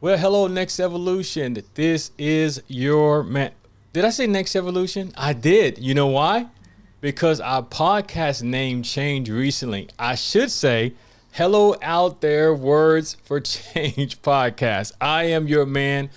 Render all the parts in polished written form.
Well, hello, Next Evolution. This is your man. Did I say Next Evolution? I did. You know why? Because our podcast name changed recently. I should say, hello out there, Words for Change podcast. I am your man,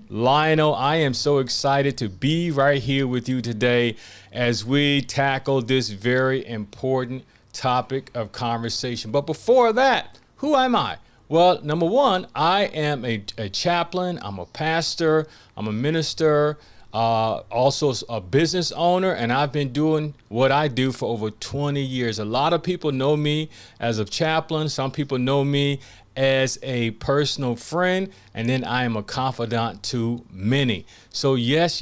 Lionel. I am so excited to be right here with you today as we tackle this very important topic of conversation. But before that, who am I? Well, number one, I am a chaplain. I'm a pastor. I'm a minister, also a business owner, and I've been doing what I do for over 20 years. A lot of people know me as a chaplain. Some people know me as a personal friend, and then I am a confidant to many. So yes,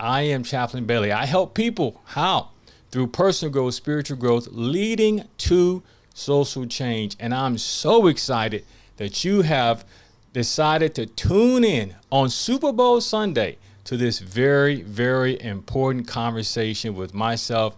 I am Chaplain Bailey. I help people. How? Through personal growth, spiritual growth, leading to social change. And I'm so excited that you have decided to tune in on Super Bowl Sunday to this very, very important conversation with myself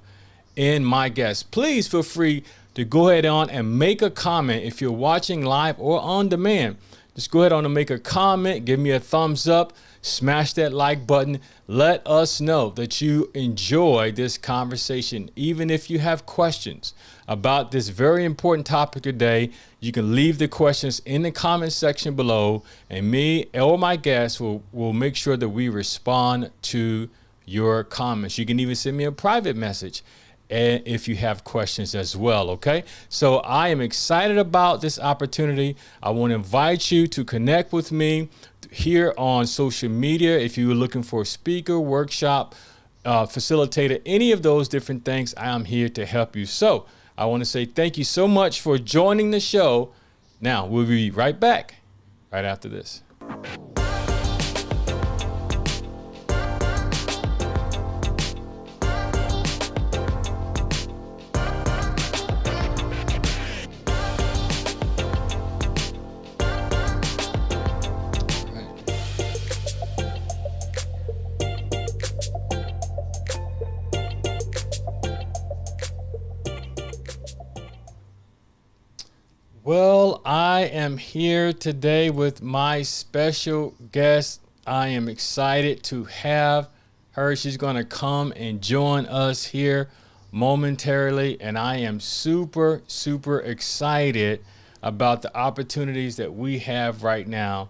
and my guests. Please feel free to go ahead on and make a comment if you're watching live or on demand. Just go ahead on and make a comment, give me a thumbs up, smash that like button. Let us know that you enjoy this conversation. Even if you have questions about this very important topic today, you can leave the questions in the comment section below, and me or my guests will make sure that we respond to your comments. You can even send me a private message if you have questions as well, okay? So I am excited about this opportunity. I want to invite you to connect with me here on social media. If you were looking for a speaker, workshop, facilitator, any of those different things, I am here to help you. So I want to say thank you so much for joining the show. Now, we'll be right back right after this. Well, I am here today with my special guest. I am excited to have her. She's going to come and join us here momentarily, and I am super, super excited about the opportunities that we have right now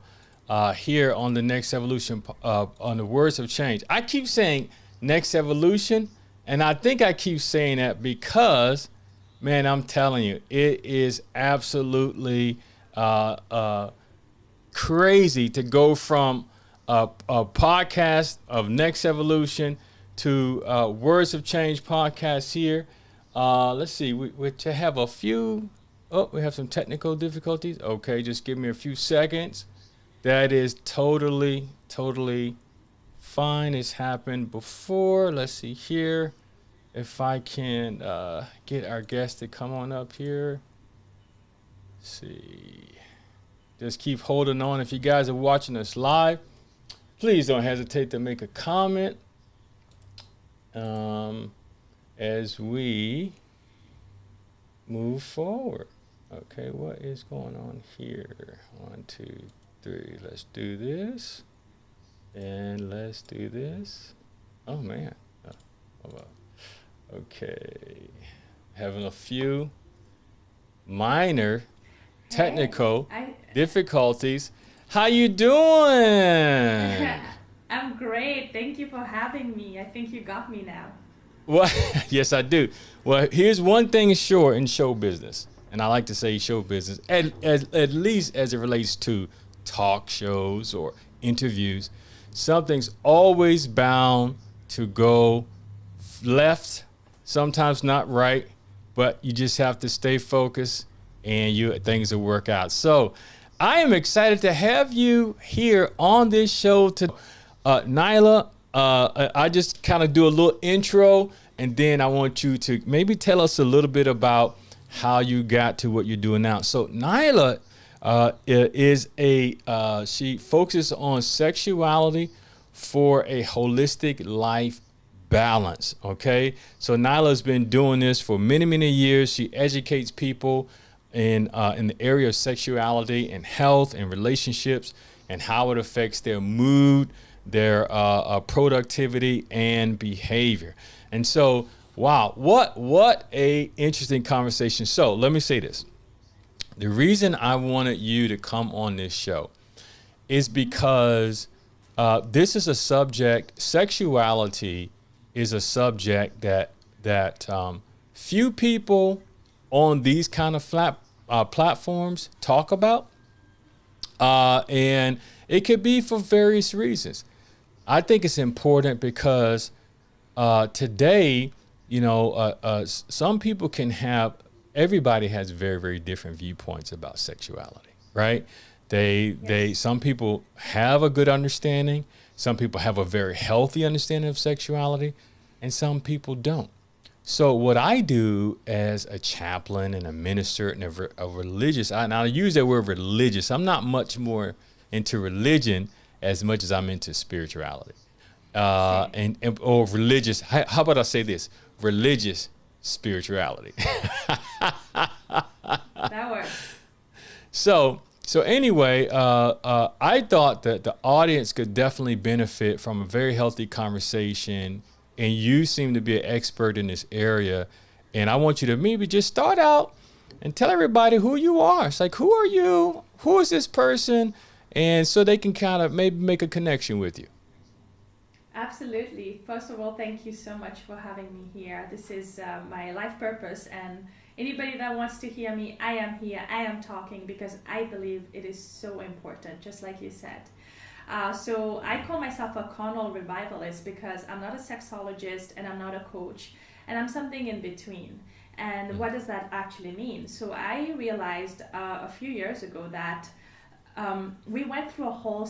here on the Next Evolution, on the Words of Change. I keep saying Next Evolution, and I think I keep saying that because, man, I'm telling you, it is absolutely crazy to go from a podcast of Next Evolution to Words of Change podcast here. Let's see, we to have a few. Oh, we have some technical difficulties. Okay, just give me a few seconds. That is totally fine. It's happened before. Let's see here. If I can get our guest to come on up here. Let's see. Just keep holding on. If you guys are watching us live, please don't hesitate to make a comment as we move forward. Okay, what is going on here? 1, 2, 3. Let's do this. And let's do this. Oh, man. Hold on. Okay, having a few minor technical difficulties. How you doing? I'm great. Thank you for having me. I think you got me now. Well, yes, I do. Well, here's one thing sure in show business, and I like to say show business, at least as it relates to talk shows or interviews, something's always bound to go left, sometimes not right, but you just have to stay focused and things will work out. So I am excited to have you here on this show today. Naailah, I just kind of do a little intro, and then I want you to maybe tell us a little bit about how you got to what you're doing now. So Naailah she focuses on sexuality for a holistic life balance. Okay, so Nailah's been doing this for many years. She educates people in the area of sexuality and health and relationships, and how it affects their mood, their productivity, and behavior. And so, wow, what a interesting conversation. So let me say this. The reason I wanted you to come on this show is because this is a subject, sexuality is a subject that few people on these kind of platforms talk about. And it could be for various reasons. I think it's important because today, some people can have, everybody has very, very different viewpoints about sexuality, right? Some people have a good understanding. Some people have a very healthy understanding of sexuality, and some people don't. So what I do as a chaplain and a minister and a religious, and I use that word religious. I'm not much more into religion as much as I'm into spirituality, or religious. How about I say this? Religious spirituality. That works. So anyway, I thought that the audience could definitely benefit from a very healthy conversation, and you seem to be an expert in this area. And I want you to maybe just start out and tell everybody who you are. It's like, who are you? Who is this person? And so they can kind of maybe make a connection with you. Absolutely. First of all, thank you so much for having me here. This is my life purpose, and anybody that wants to hear me, I am here. I am talking because I believe it is so important, just like you said. So I call myself a carnal revivalist because I'm not a sexologist and I'm not a coach, and I'm something in between. And what does that actually mean? So I realized a few years ago that we went through a whole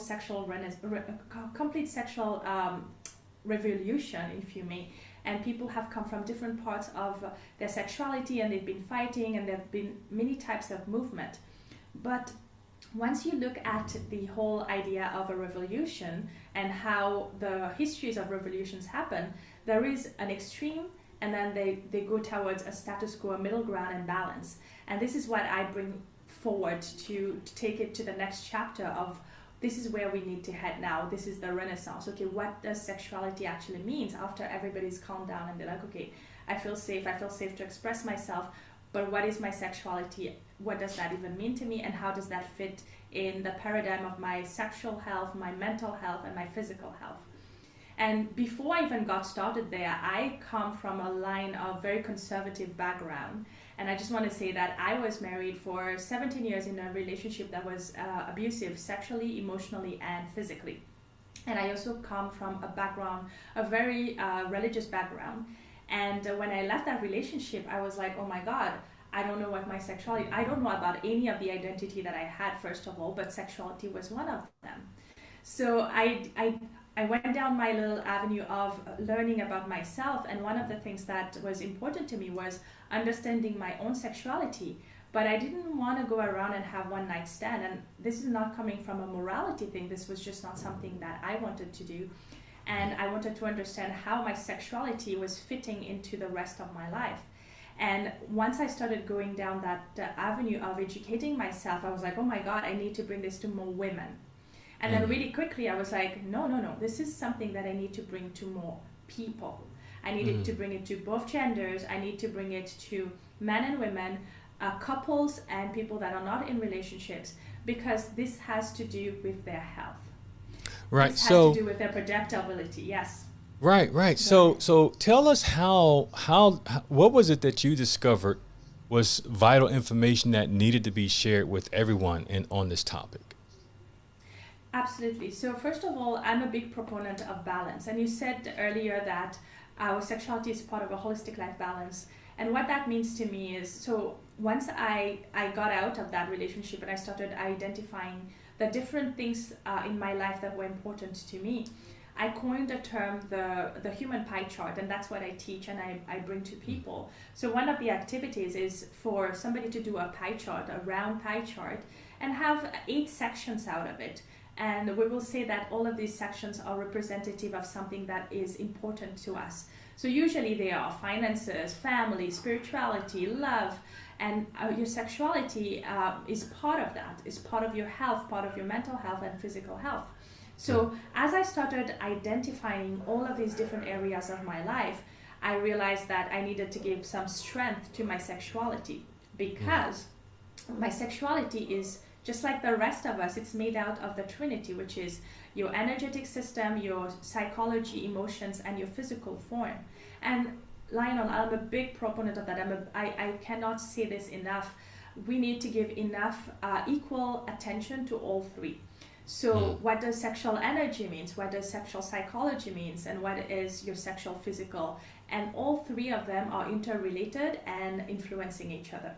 complete sexual revolution, if you may, and people have come from different parts of their sexuality, and they've been fighting, and there have been many types of movement. But once you look at the whole idea of a revolution and how the histories of revolutions happen, there is an extreme, and then they go towards a status quo, a middle ground, and balance. And this is what I bring forward to take it to the next chapter of, this is where we need to head now. This is the Renaissance. Okay, what does sexuality actually mean after everybody's calmed down and they're like, okay, I feel safe to express myself, but what is my sexuality? What does that even mean to me? And how does that fit in the paradigm of my sexual health, my mental health, and my physical health? And before I even got started there, I come from a line of very conservative background. And I just want to say that I was married for 17 years in a relationship that was abusive sexually, emotionally, and physically. And I also come from a very religious background. And when I left that relationship, I was like, oh my God, I don't know what my sexuality, I don't know about any of the identity that I had, first of all, but sexuality was one of them. So I went down my little avenue of learning about myself, and one of the things that was important to me was understanding my own sexuality. But I didn't want to go around and have one night stand, and this is not coming from a morality thing. This was just not something that I wanted to do, and I wanted to understand how my sexuality was fitting into the rest of my life. And once I started going down that avenue of educating myself, I was like, oh my God, I need to bring this to more women. And then really quickly, I was like, no, this is something that I need to bring to more people. I needed to bring it to both genders. I need to bring it to men and women, couples and people that are not in relationships, because this has to do with their health. Right. This has to do with their projectability. Yes. Right. So tell us what was it that you discovered was vital information that needed to be shared with everyone on this topic? Absolutely. So first of all, I'm a big proponent of balance. And you said earlier that our sexuality is part of a holistic life balance. And what that means to me is, so once I got out of that relationship and I started identifying the different things in my life that were important to me, I coined the term the human pie chart, and that's what I teach and I bring to people. So one of the activities is for somebody to do a pie chart, a round pie chart, and have 8 sections out of it. And we will say that all of these sections are representative of something that is important to us. So usually they are finances, family, spirituality, love, And your sexuality is part of that, is part of your health, part of your mental health and physical health. So as I started identifying all of these different areas of my life, I realized that I needed to give some strength to my sexuality, because my sexuality is just like the rest of us. It's made out of the Trinity, which is your energetic system, your psychology, emotions, and your physical form. And Lionel, I'm a big proponent of that. I cannot say this enough. We need to give enough equal attention to all three. So what does sexual energy means? What does sexual psychology means? And what is your sexual physical? And all three of them are interrelated and influencing each other.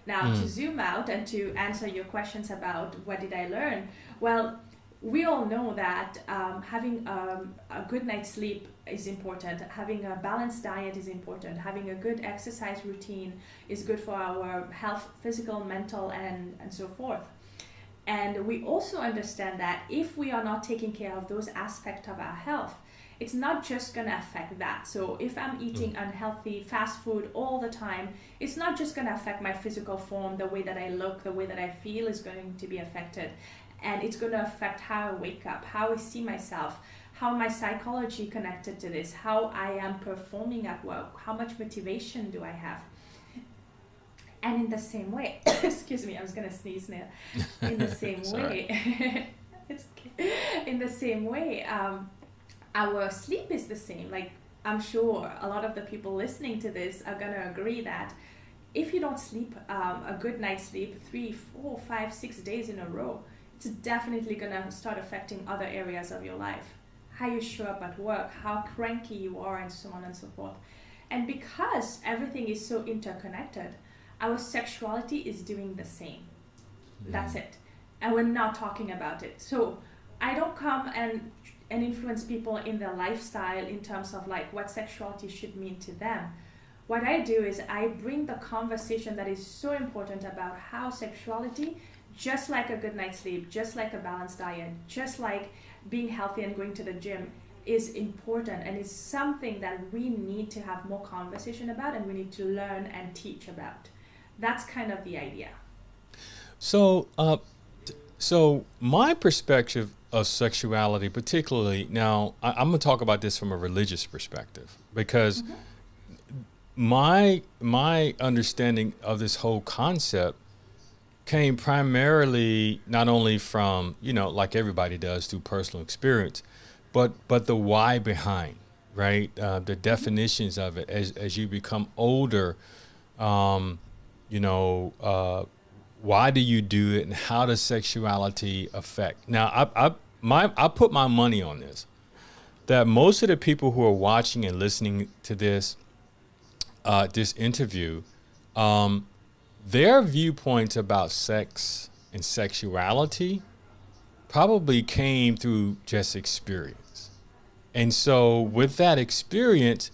Now, to zoom out and to answer your questions about what did I learn? Well, we all know that having a good night's sleep is important. Having a balanced diet is important. Having a good exercise routine is good for our health, physical, mental, and so forth. And we also understand that if we are not taking care of those aspects of our health, it's not just going to affect that. So if I'm eating unhealthy fast food all the time, it's not just going to affect my physical form, the way that I look, the way that I feel is going to be affected. And it's going to affect how I wake up, how I see myself, how my psychology connected to this, how I am performing at work, how much motivation do I have. And in the same way, excuse me, I was going to sneeze now. In the same way, in the same way, our sleep is the same. Like, I'm sure a lot of the people listening to this are going to agree that if you don't sleep a good night's sleep 3, 4, 5, 6 days in a row, it's definitely going to start affecting other areas of your life. How you show up at work, how cranky you are, and so on and so forth. And because everything is so interconnected, our sexuality is doing the same. That's it. And we're not talking about it. So I don't come and influence people in their lifestyle in terms of like what sexuality should mean to them. What I do is I bring the conversation that is so important about how sexuality, just like a good night's sleep, just like a balanced diet, just like being healthy and going to the gym, is important and is something that we need to have more conversation about and we need to learn and teach about. That's kind of the idea. So, so my perspective of sexuality, particularly now, I'm going to talk about this from a religious perspective, because my understanding of this whole concept came primarily not only from, like everybody does, through personal experience, but the why behind, right? The definitions of it as you become older. Why do you do it, and how does sexuality affect? Now, I put my money on this, that most of the people who are watching and listening to this interview, their viewpoints about sex and sexuality probably came through just experience. And so with that experience,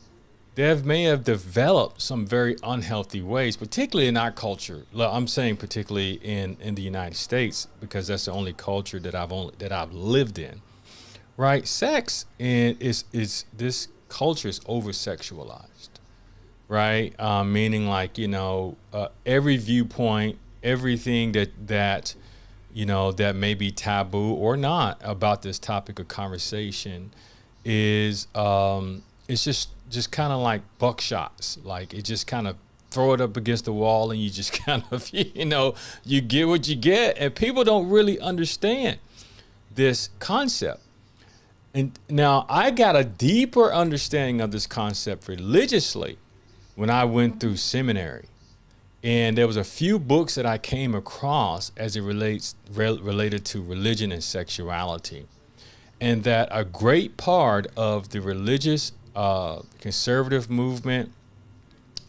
they may have developed some very unhealthy ways, particularly in our culture. I'm saying particularly in the United States, because that's the only culture that I've lived in. Right? Sex is this culture is over sexualized, right? Meaning like, every viewpoint, everything that may be taboo or not about this topic of conversation is it's just kind of like buckshots. Like, it just kind of throw it up against the wall and you just kind of, you get what you get, and people don't really understand this concept. And now I got a deeper understanding of this concept religiously when I went through seminary. And there was a few books that I came across as it related to religion and sexuality. And that a great part of the religious conservative movement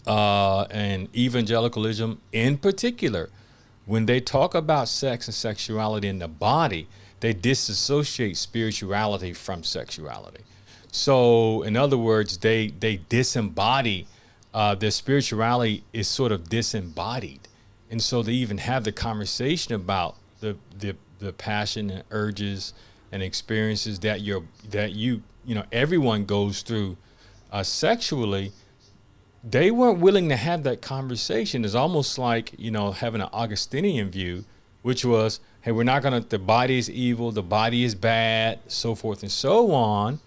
and evangelicalism in particular, when they talk about sex and sexuality in the body, they disassociate spirituality from sexuality. So in other words, they disembody, their spirituality is sort of disembodied. And so they even have the conversation about the passion and urges and experiences that everyone goes through sexually. they weren't willing to have that conversation. It's almost like, having an Augustinian view, which was, hey, we're not going to, the body is evil, the body is bad, so forth and so on.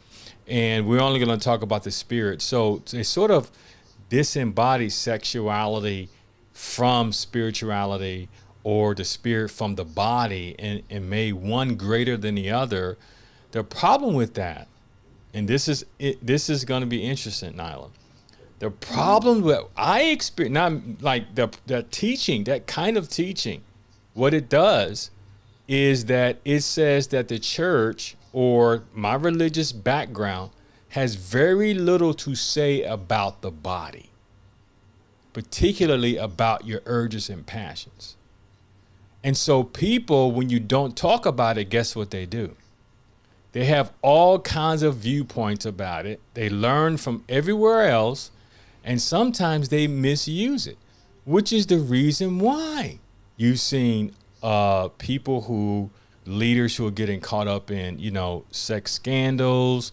And we're only going to talk about the spirit. So they sort of disembodied sexuality from spirituality, or the spirit from the body, and made one greater than the other. The problem with that, and this is going to be interesting, Naailah. The problem that I experience, not like the teaching, that kind of teaching, what it does is that it says that the church, or my religious background, has very little to say about the body, particularly about your urges and passions. And so people, when you don't talk about it, guess what they do? They have all kinds of viewpoints about it. They learn from everywhere else, and sometimes they misuse it, which is the reason why you've seen leaders who are getting caught up in, sex scandals,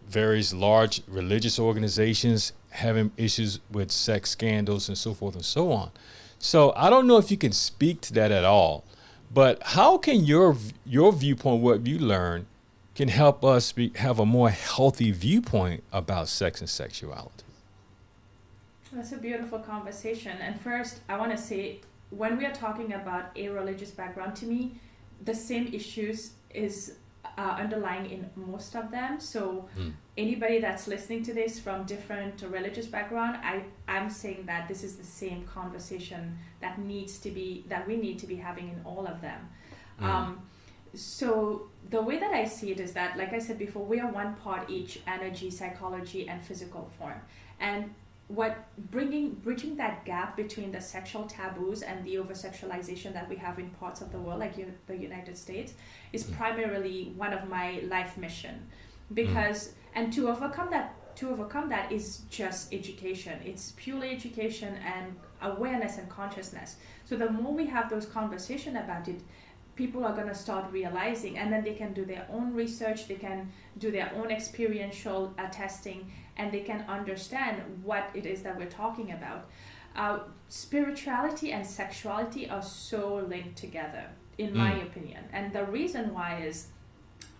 various large religious organizations having issues with sex scandals and so forth and so on. So I don't know if you can speak to that at all, but how can your viewpoint, what you learn, can help us have a more healthy viewpoint about sex and sexuality? That's a beautiful conversation. And first, I want to say, when we are talking about a religious background, to me, the same issues is underlying in most of them. So anybody that's listening to this from different religious background, I'm saying that this is the same conversation that we need to be having in all of them. So the way that I see it is that, like I said before, we are one part each: energy, psychology, and physical form. And bridging that gap between the sexual taboos and the over-sexualization that we have in parts of the world, like the United States, is primarily one of my life mission. Because and to overcome that is just education. It's purely education and awareness and consciousness. So the more we have those conversations about it, people are going to start realizing, and then they can do their own research, they can do their own experiential testing, and they can understand what it is that we're talking about. Spirituality and sexuality are so linked together, in my opinion. And the reason why is,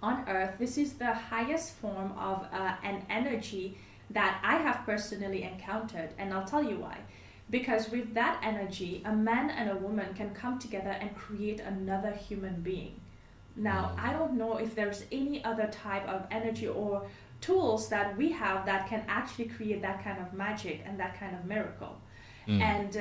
on earth, this is the highest form of an energy that I have personally encountered, and I'll tell you why. Because with that energy, a man and a woman can come together and create another human being. Now, I don't know if there's any other type of energy or tools that we have that can actually create that kind of magic and that kind of miracle. And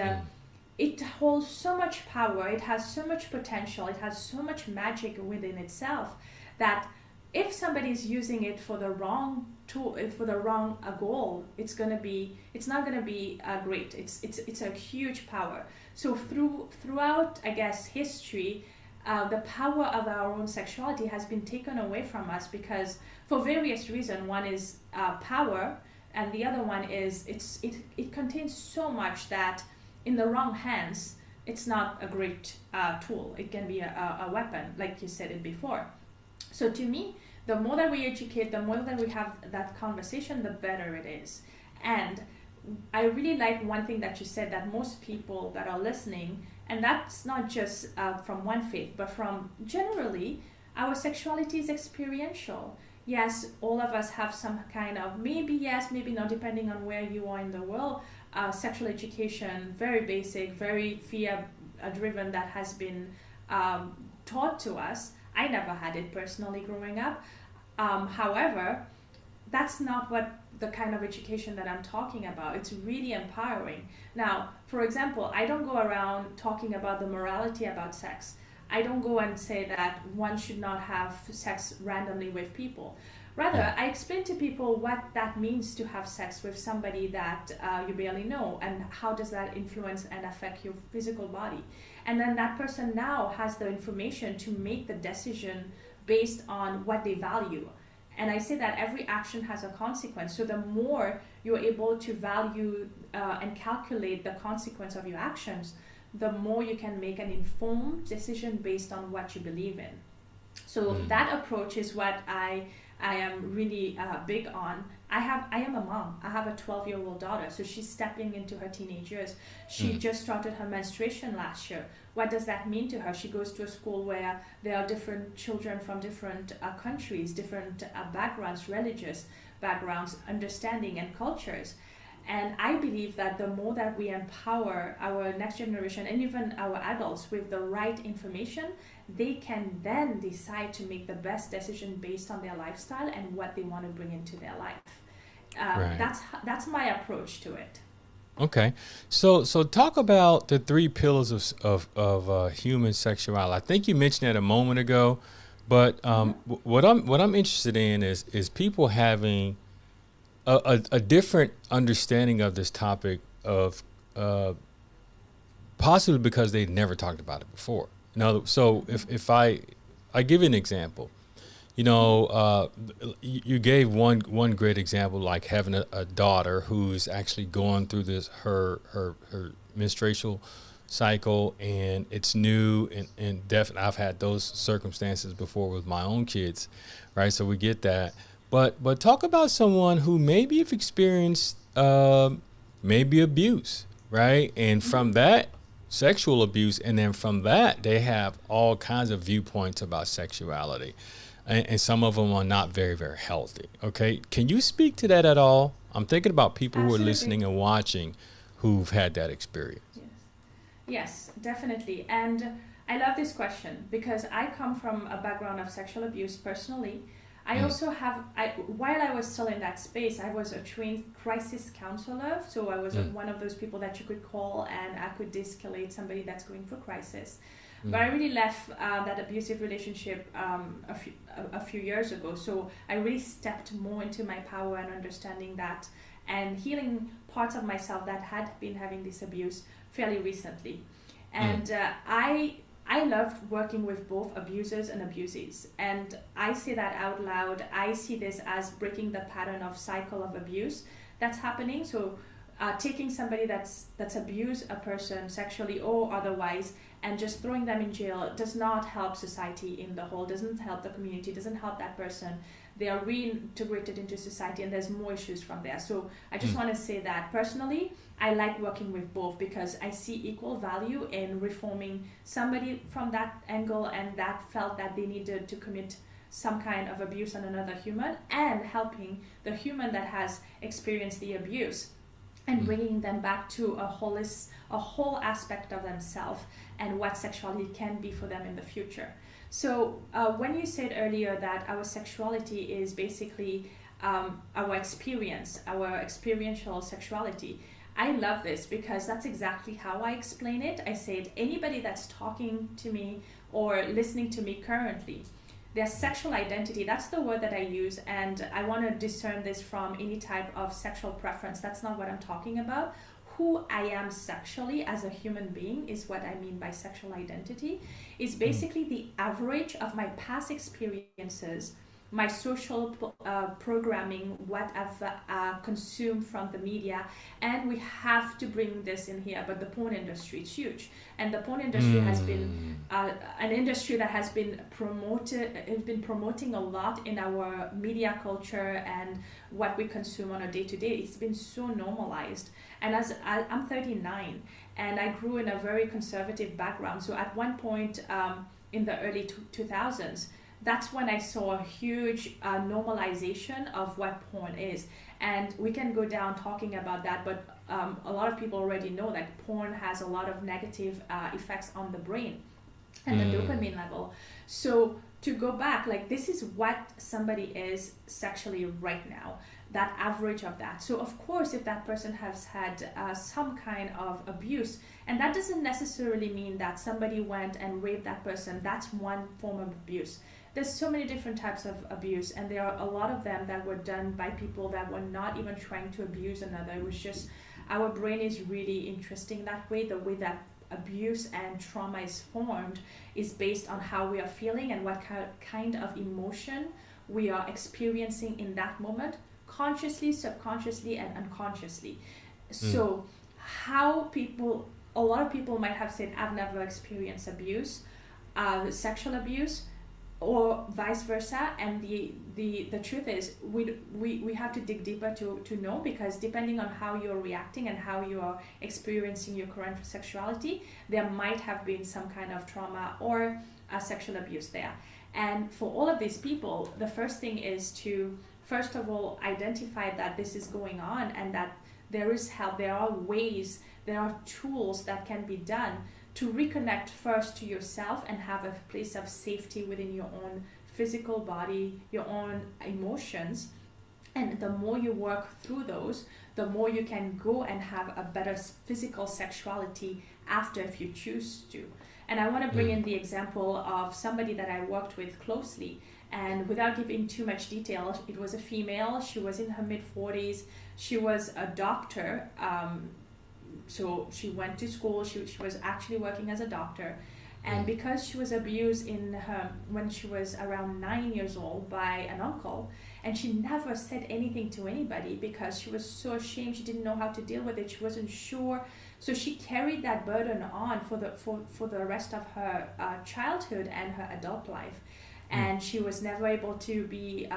it holds so much power, it has so much potential, it has so much magic within itself, that if somebody is using it for the wrong tool, for the wrong goal, it's not gonna be great. It's a huge power. So throughout, I guess, history, the power of our own sexuality has been taken away from us, because for various reasons. One is power, and the other one is it contains so much that in the wrong hands, it's not a great tool. It can be a weapon, like you said it before. So to me, the more that we educate, the more that we have that conversation, the better it is. And I really like one thing that you said, that most people that are listening, and that's not just from one faith, but from generally, our sexuality is experiential. Yes, all of us have some kind of, maybe yes, maybe not, depending on where you are in the world, sexual education, very basic, very fear-driven, that has been taught to us. I never had it personally growing up. However, that's not what the kind of education that I'm talking about. It's really empowering. Now, for example, I don't go around talking about the morality about sex. I don't go and say that one should not have sex randomly with people. Rather, I explain to people what that means to have sex with somebody that you barely know, and how does that influence and affect your physical body. And then that person now has the information to make the decision based on what they value. And I say that every action has a consequence. So the more you're able to value and calculate the consequence of your actions, the more you can make an informed decision based on what you believe in. So that approach is what I I am really big on. I am a mom. I have a 12-year-old daughter, so she's stepping into her teenage years. She just started her menstruation last year. What does that mean to her? She goes to a school where there are different children from different countries, different backgrounds, religious backgrounds, understanding and cultures. And I believe that the more that we empower our next generation and even our adults with the right information, they can then decide to make the best decision based on their lifestyle and what they want to bring into their life. Right. That's my approach to it. Okay. So talk about the three pillars of human sexuality. I think you mentioned it a moment ago, but what I'm interested in is people having a different understanding of this topic of possibly because they've never talked about it before. Now, so if I give you an example, you gave one great example, like having a daughter who's actually going through this her menstrual cycle, and it's new, and definitely I've had those circumstances before with my own kids, right? So we get that. But talk about someone who maybe have experienced maybe abuse, right? And from that, sexual abuse, and then from that, they have all kinds of viewpoints about sexuality, and some of them are not very, very healthy. Okay, can you speak to that at all? I'm thinking about people who are Absolutely. listening and watching who've had that experience. Yes. Yes, definitely. And I love this question because I come from a background of sexual abuse personally. I also have, while I was still in that space, I was a trained crisis counselor. So I was one of those people that you could call and I could de-escalate somebody that's going through crisis. But I really left that abusive relationship a few years ago. So I really stepped more into my power and understanding that and healing parts of myself that had been having this abuse fairly recently. And I loved working with both abusers and abusees. And I say that out loud. I see this as breaking the pattern of cycle of abuse that's happening. So taking somebody that's abused a person sexually or otherwise and just throwing them in jail does not help society in the whole, doesn't help the community, doesn't help that person. They are reintegrated into society and there's more issues from there. So I just want to say that personally, I like working with both because I see equal value in reforming somebody from that angle and that felt that they needed to commit some kind of abuse on another human, and helping the human that has experienced the abuse and bringing them back to a whole aspect of themselves and what sexuality can be for them in the future. So when you said earlier that our sexuality is basically our experience, our experiential sexuality, I love this because that's exactly how I explain it. I said anybody that's talking to me or listening to me currently, their sexual identity, that's the word that I use, and I want to discern this from any type of sexual preference. That's not what I'm talking about. Who I am sexually as a human being is what I mean by sexual identity. Is basically the average of my past experiences, my social programming, what I've consumed from the media, and we have to bring this in here. But the porn industry is huge, and the porn industry has been an industry that has been promoting a lot in our media culture and what we consume on a day-to-day. It's been so normalized. And as I'm 39, and I grew in a very conservative background. So at one point in the early 2000s, that's when I saw a huge normalization of what porn is. And we can go down talking about that, but a lot of people already know that porn has a lot of negative effects on the brain and the dopamine level. So to go back, like this is what somebody is sexually right now, that average of that. So of course, if that person has had some kind of abuse, and that doesn't necessarily mean that somebody went and raped that person, that's one form of abuse. There's so many different types of abuse, and there are a lot of them that were done by people that were not even trying to abuse another. It was just, our brain is really interesting that way. The way that abuse and trauma is formed is based on how we are feeling and what kind of emotion we are experiencing in that moment, consciously, subconsciously, and unconsciously. So how a lot of people might have said, I've never experienced abuse, sexual abuse. or vice versa. And the truth is we have to dig deeper to know, because depending on how you're reacting and how you're experiencing your current sexuality, there might have been some kind of trauma or sexual abuse there. And for all of these people, the first thing is to first of all identify that this is going on, and that there is help, there are ways, there are tools that can be done to reconnect first to yourself and have a place of safety within your own physical body, your own emotions. And the more you work through those, the more you can go and have a better physical sexuality after, if you choose to. And I want to bring in the example of somebody that I worked with closely. And without giving too much detail, it was a female. She was in her mid-40s. She was a doctor. So she went to school. She was actually working as a doctor. And because she was abused when she was around 9 years old by an uncle, and she never said anything to anybody because she was so ashamed. She didn't know how to deal with it. She wasn't sure. So she carried that burden on for the rest of her childhood and her adult life. And she was never able to be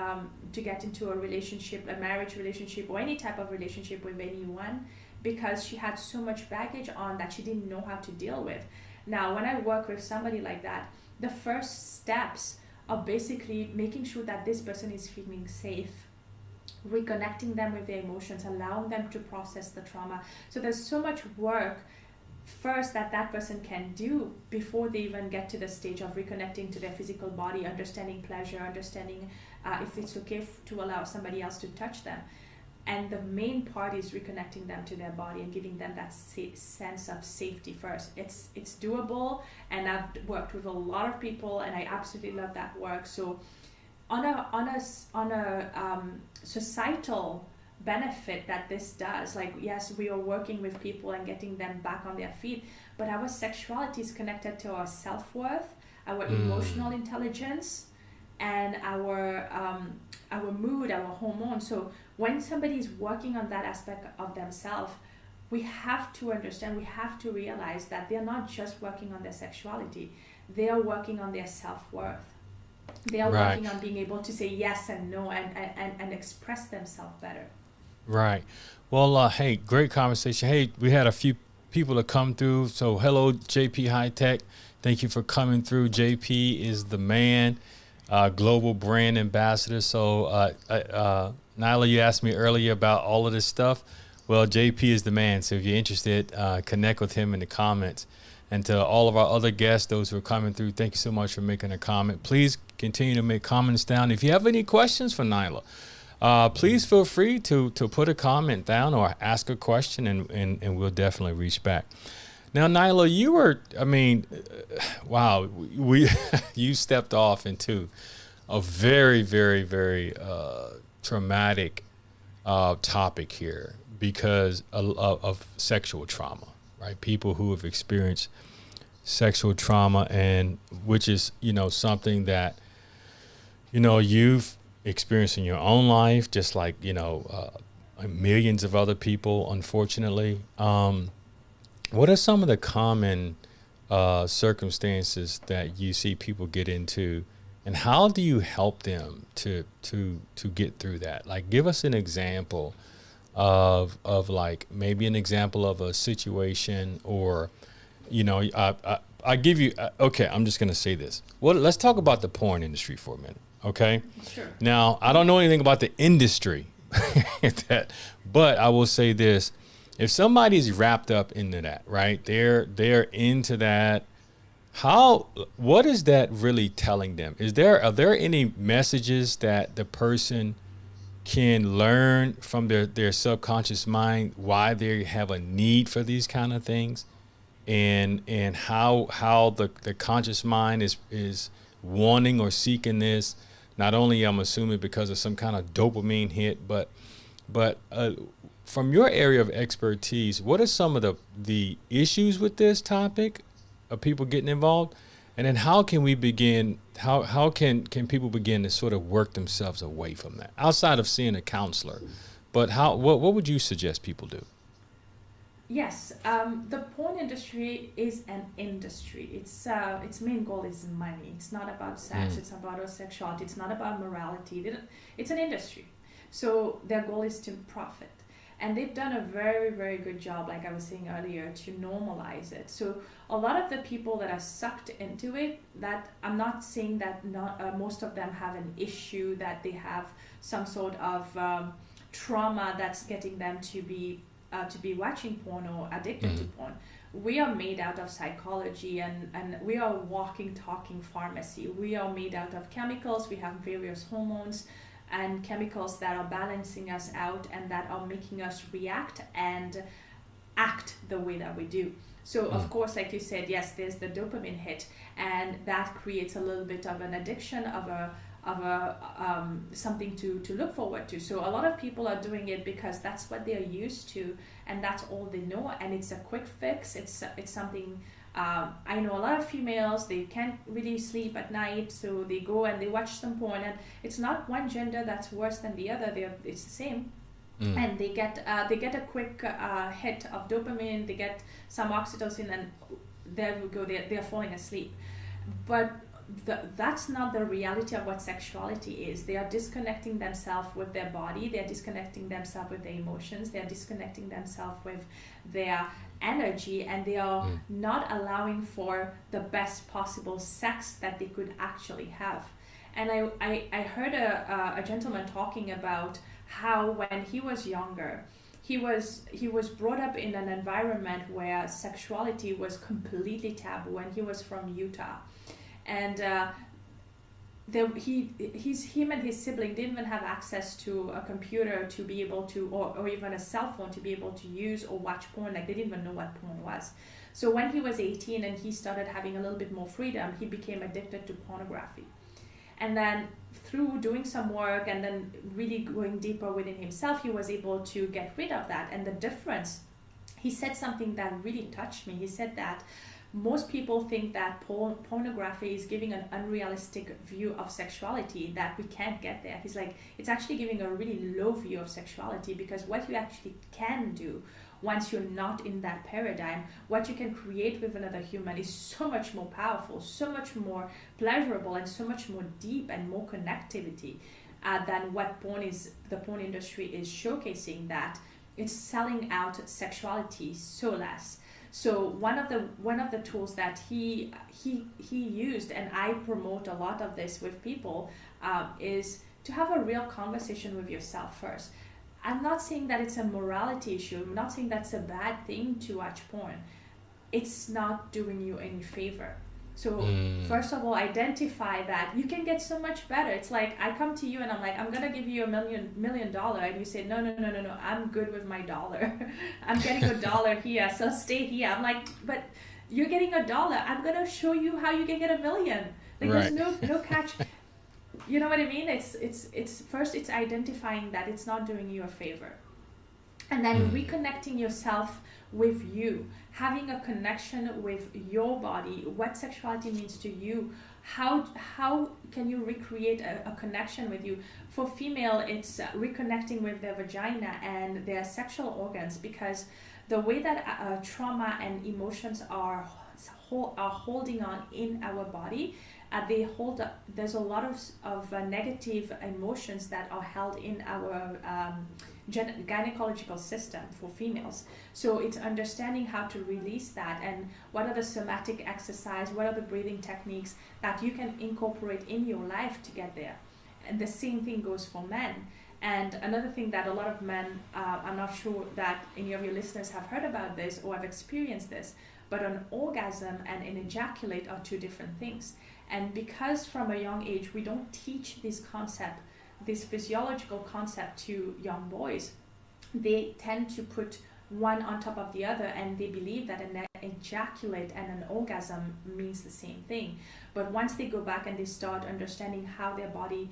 to get into a relationship, a marriage relationship, or any type of relationship with anyone, because she had so much baggage on that she didn't know how to deal with. Now, when I work with somebody like that, the first steps are basically making sure that this person is feeling safe, reconnecting them with their emotions, allowing them to process the trauma. So there's so much work first that person can do before they even get to the stage of reconnecting to their physical body, understanding pleasure, understanding if it's okay to allow somebody else to touch them. And the main part is reconnecting them to their body and giving them that sense of safety first. It's doable, and I've worked with a lot of people, and I absolutely love that work. So on a societal benefit that this does, like, yes, we are working with people and getting them back on their feet, but our sexuality is connected to our self-worth, our emotional intelligence, and our mood, our hormones. So when somebody is working on that aspect of themselves, we have to understand, we have to realize that they're not just working on their sexuality, they are working on their self-worth. They are working on being able to say yes and no and express themselves better. Right. Well, hey, great conversation. Hey, we had a few people to come through. So hello, JP High Tech. Thank you for coming through. JP is the man, global brand ambassador. So Naailah, you asked me earlier about all of this stuff. Well, JP is the man. So if you're interested, connect with him in the comments. And to all of our other guests, those who are coming through, thank you so much for making a comment. Please continue to make comments down. If you have any questions for Naailah, please feel free to put a comment down or ask a question, and we'll definitely reach back. Now, Naailah, you were, wow, you stepped off into a very, very, very traumatic topic here because of sexual trauma, right? People who have experienced sexual trauma, and which is, something that, you've experienced in your own life, just like, millions of other people, unfortunately. What are some of the common circumstances that you see people get into, and how do you help them to get through that? Like, give us an example of like maybe an example of a situation, or, I give you, okay, I'm just going to say this. Well, let's talk about the porn industry for a minute. Okay. Sure. Now, I don't know anything about the industry, but I will say this. If somebody's wrapped up into that, right, they're into that, what is that really telling them? Are there any messages that the person can learn from their subconscious mind, why they have a need for these kind of things, and how the conscious mind is wanting or seeking this? Not only, I'm assuming, because of some kind of dopamine hit, but from your area of expertise, what are some of the issues with this topic of people getting involved? And then how can we begin, how can people begin to sort of work themselves away from that, outside of seeing a counselor? But what would you suggest people do? Yes, the porn industry is an industry. Its main goal is money. It's not about sex. Mm. It's about sexuality. It's not about morality. It's an industry. So their goal is to profit, and they've done a very very good job, like I was saying earlier, to normalize it. So a lot of the people that are sucked into it, that I'm not saying that not most of them have an issue, that they have some sort of trauma that's getting them to be watching porn or addicted to Mm. porn. We are made out of psychology, and we are walking, talking pharmacy. We are made out of chemicals. We have various hormones and chemicals that are balancing us out and that are making us react and act the way that we do. So, of Mm. course, like you said, yes, there's the dopamine hit, and that creates a little bit of an addiction, of a something to look forward to. So a lot of people are doing it because that's what they're used to, and that's all they know, and it's a quick fix. It's something. I know a lot of females, they can't really sleep at night, so they go and they watch some porn, and it's not one gender that's worse than the other. It's the same, Mm. and they get a quick hit of dopamine. They get some oxytocin, and there we go. They're falling asleep, but that's not the reality of what sexuality is. They are disconnecting themselves with their body. They are disconnecting themselves with their emotions. They are disconnecting themselves with their energy, and they are Mm. not allowing for the best possible sex that they could actually have. And I heard a gentleman talking about how when he was younger, he was brought up in an environment where sexuality was completely taboo, and he was from Utah, and him and his sibling didn't even have access to a computer to be able to, or even a cell phone to be able to use or watch porn. Like, they didn't even know what porn was. So when he was 18 and he started having a little bit more freedom, he became addicted to pornography. And then through doing some work and then really going deeper within himself, he was able to get rid of that. And the difference, he said something that really touched me. He said that most people think that pornography is giving an unrealistic view of sexuality, that we can't get there. He's like, it's actually giving a really low view of sexuality, because what you actually can do once you're not in that paradigm, what you can create with another human is so much more powerful, so much more pleasurable, and so much more deep and more connectivity than what the porn industry is showcasing, that it's selling out sexuality so less. So one of the tools that he used, and I promote a lot of this with people, is to have a real conversation with yourself first. I'm not saying that it's a morality issue. I'm not saying that's a bad thing to watch porn. It's not doing you any favor. So first of all, identify that you can get so much better. It's like I come to you and I'm like, I'm gonna give you $1 million, and you say, no, I'm good with my dollar. I'm getting $1 here, so stay here. I'm like, but you're getting $1. I'm gonna show you how you can get $1 million. Like, Right. there's no catch. You know what I mean? It's first, it's identifying that it's not doing you a favor, and then reconnecting yourself with you, having a connection with your body, what sexuality means to you, how can you recreate a connection with you. For female, it's reconnecting with their vagina and their sexual organs, because the way that trauma and emotions are holding on in our body, there's a lot of negative emotions that are held in our gynecological system for females. So it's understanding how to release that, and what are the somatic exercise, what are the breathing techniques that you can incorporate in your life to get there. And the same thing goes for men. And another thing that a lot of men, I'm not sure that any of your listeners have heard about this or have experienced this, but an orgasm and an ejaculate are two different things. And because from a young age we don't teach this physiological concept to young boys, they tend to put one on top of the other, and they believe that an ejaculate and an orgasm means the same thing. But once they go back and they start understanding how their body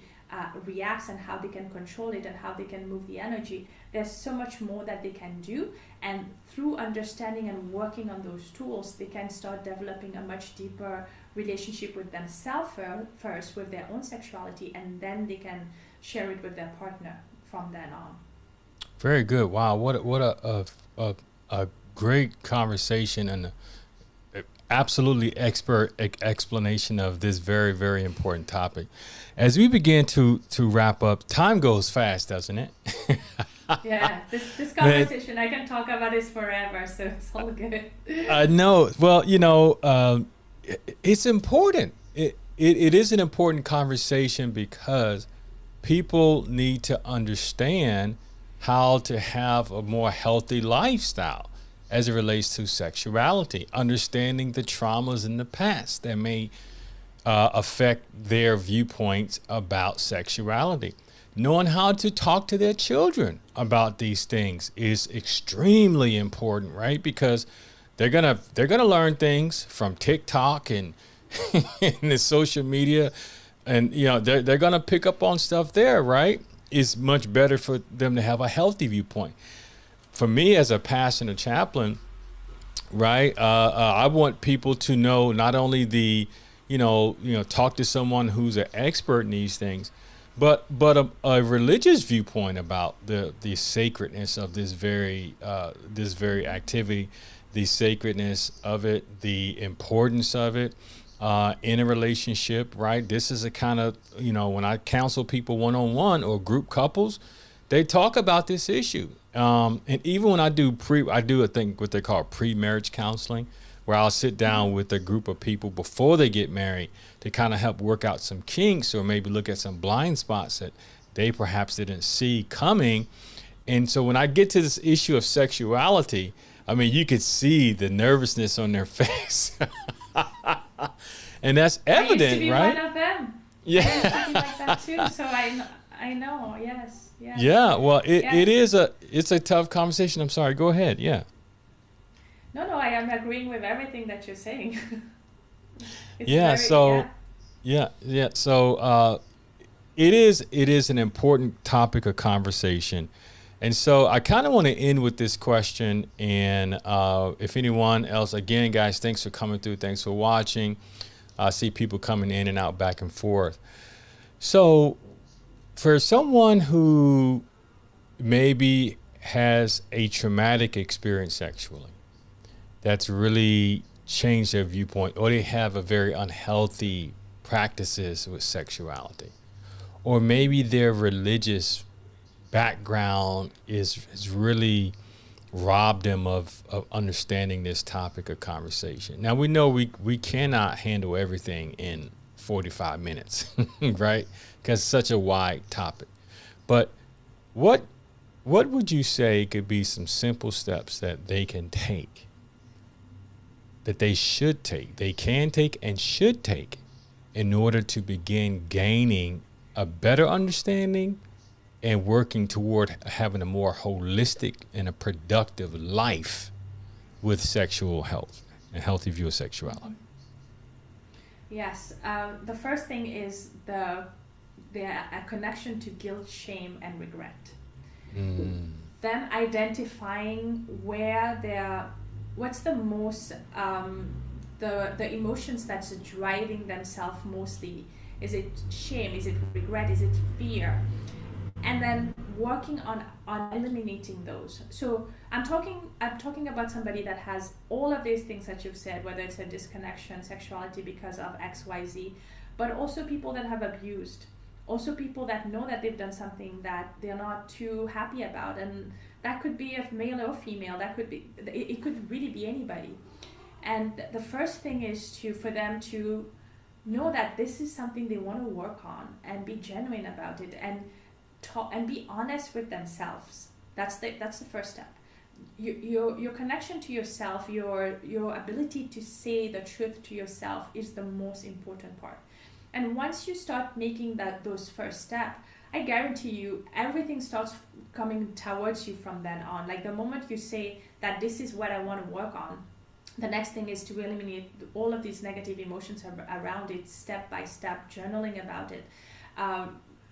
reacts and how they can control it and how they can move the energy, there's so much more that they can do. And through understanding and working on those tools, they can start developing a much deeper relationship with themselves first, with their own sexuality, and then they can share it with their partner from then on. Very good. Wow, what a great conversation and absolutely expert explanation of this very, very important topic. As we begin to wrap up, time goes fast, doesn't it? Yeah, this Man, conversation, I can talk about this forever, so it's all good. I know. Well, it's important. It is an important conversation because people need to understand how to have a more healthy lifestyle as it relates to sexuality, understanding the traumas in the past that may affect their viewpoints about sexuality. Knowing how to talk to their children about these things is extremely important, right? Because they're gonna learn things from TikTok and, and the social media, and they're gonna pick up on stuff there, right? It's much better for them to have a healthy viewpoint. For me, as a pastor and a chaplain, right? I want people to know not only talk to someone who's an expert in these things, but a religious viewpoint about the sacredness of this very activity, the sacredness of it, the importance of it in a relationship, right? This is a kind of when I counsel people one-on-one or group couples, they talk about this issue. And even when I do a thing what they call pre-marriage counseling, where I'll sit down with a group of people before they get married to kind of help work out some kinks or maybe look at some blind spots that they perhaps didn't see coming. And so when I get to this issue of sexuality, I mean, you could see the nervousness on their face. And that's I used to evident, be right? one of them. I Yeah. used to be like that too, so I know, yes, yes. Yeah. Well, Yeah. it's a tough conversation. I'm sorry. Go ahead. Yeah. No, I am agreeing with everything that you're saying. It's Yeah. very, So, yeah. yeah. So, it is an important topic of conversation. And so I kind of want to end with this question. And if anyone else, again, guys, thanks for coming through. Thanks for watching. I see people coming in and out back and forth. So for someone who maybe has a traumatic experience sexually that's really changed their viewpoint, or they have a very unhealthy practices with sexuality, or maybe their religious background is really robbed them of understanding this topic of conversation. Now we know we cannot handle everything in 45 minutes, right? Because it's such a wide topic. But what would you say could be some simple steps that they can take, that they should take, they can take and should take in order to begin gaining a better understanding and working toward having a more holistic and a productive life with sexual health and healthy view of sexuality? Yes. The first thing is the a connection to guilt, shame, and regret. Then identifying what's the most the emotions that's driving themselves mostly. Is it shame? Is it regret? Is it fear? And then working on eliminating those. So I'm talking about somebody that has all of these things that you've said, whether it's a disconnection, sexuality because of XYZ, but also people that have abused, also people that know that they've done something that they're not too happy about, and that could be a male or female, it could really be anybody. And the first thing is for them to know that this is something they want to work on and be genuine about it, and be honest with themselves. That's the first step. Your connection to yourself, your ability to say the truth to yourself is the most important part. And once you start making those first steps, I guarantee you everything starts coming towards you from then on. Like the moment you say that this is what I want to work on, the next thing is to eliminate all of these negative emotions around it, step by step, journaling about it.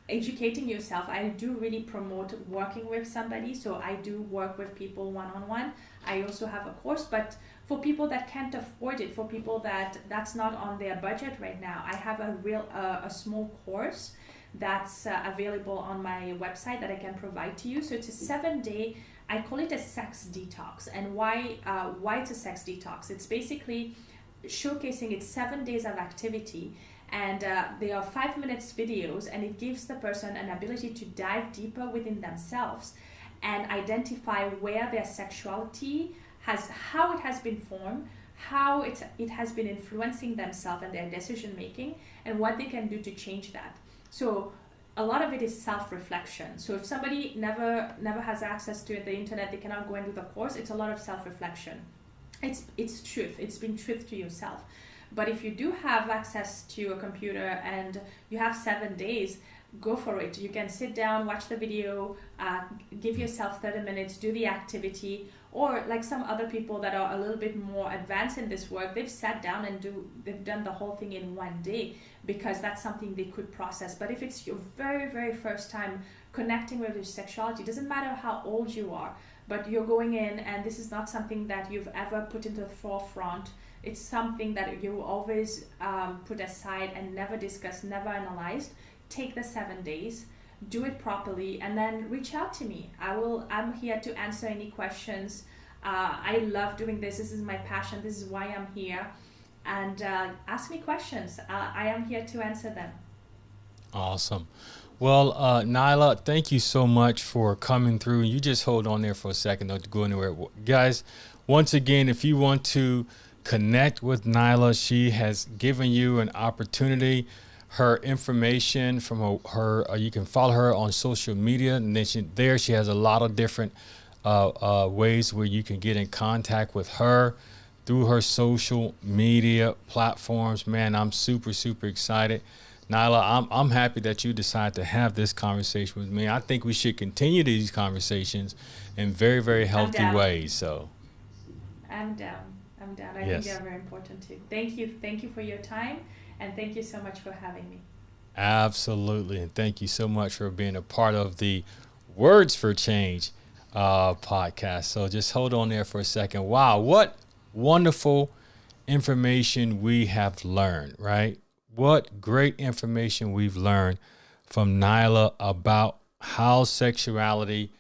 Educating yourself. I do really promote working with somebody, so I do work with people one-on-one. I also have a course, but for people that can't afford it, for people that's not on their budget right now, I have a small course that's available on my website that I can provide to you. So it's a 7-day, I call it a sex detox. And why it's a sex detox? It's basically showcasing it's 7 days of activity, and they are 5 minutes videos, and it gives the person an ability to dive deeper within themselves and identify where their sexuality how it has been formed, how it has been influencing themselves and their decision making, and what they can do to change that. So a lot of it is self-reflection. So if somebody never has access to the internet, they cannot go and do the course, it's a lot of self-reflection. It's truth. It's been truth to yourself. But if you do have access to a computer and you have 7 days, go for it. You can sit down, watch the video, give yourself 30 minutes, do the activity. Or like some other people that are a little bit more advanced in this work, they've sat down and they've done the whole thing in 1 day, because that's something they could process. But if it's your very, very first time connecting with your sexuality, it doesn't matter how old you are, but you're going in and this is not something that you've ever put into the forefront. It's something that you always put aside and never discussed, never analyzed. Take the 7 days, do it properly, and then reach out to me. I'm here to answer any questions. I love doing this. This is my passion. This is why I'm here. And ask me questions. I am here to answer them. Awesome. Well, Naailah, thank you so much for coming through. You just hold on there for a second, don't go anywhere. Guys, once again, if you want to connect with Naailah, she has given you an opportunity. Her information from her you can follow her on social media, and then she has a lot of different ways where you can get in contact with her through her social media platforms. Man, I'm super, super excited. Naailah, I'm happy that you decided to have this conversation with me. I think we should continue these conversations in very, very healthy ways. So I'm down. I think they're very important too. Thank you for your time. And thank you so much for having me. Absolutely. And thank you so much for being a part of the Words for Change podcast. So just hold on there for a second. Wow, what wonderful information we have learned, right? What great information we've learned from Naailah about how sexuality,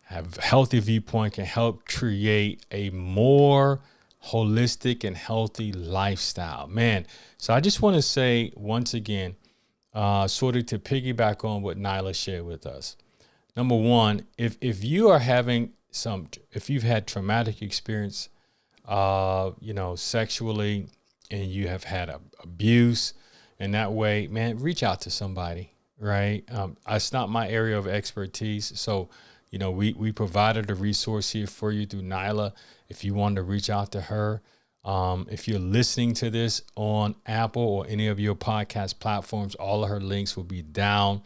have a healthy viewpoint, can help create a more holistic and healthy lifestyle. Man, so I just want to say once again, sort of to piggyback on what Naailah shared with us. Number one, if you are having if you've had traumatic experience, sexually, and you have had abuse in that way, man, reach out to somebody, right? It's not my area of expertise. So, we provided a resource here for you through Naailah. If you want to reach out to her, if you're listening to this on Apple or any of your podcast platforms, all of her links will be down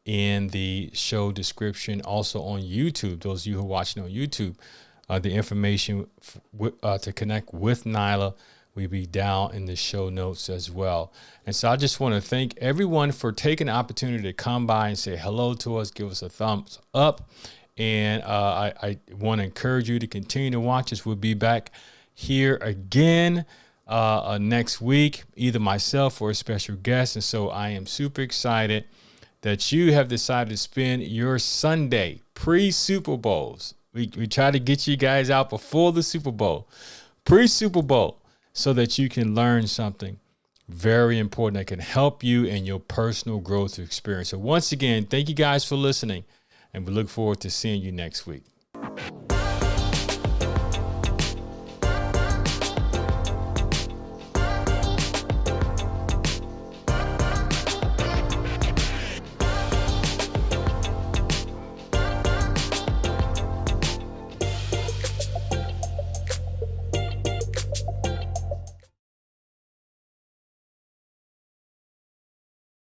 in the show description. Also on YouTube, those of you who are watching on YouTube, the information to connect with Naailah will be down in the show notes as well. And so I just want to thank everyone for taking the opportunity to come by and say hello to us, give us a thumbs up. And I want to encourage you to continue to watch us. We'll be back here again next week, either myself or a special guest. And so I am super excited that you have decided to spend your Sunday pre-Super Bowls. We try to get you guys out before the Super Bowl, pre-Super Bowl, so that you can learn something very important that can help you in your personal growth experience. So once again, thank you guys for listening. And we look forward to seeing you next week.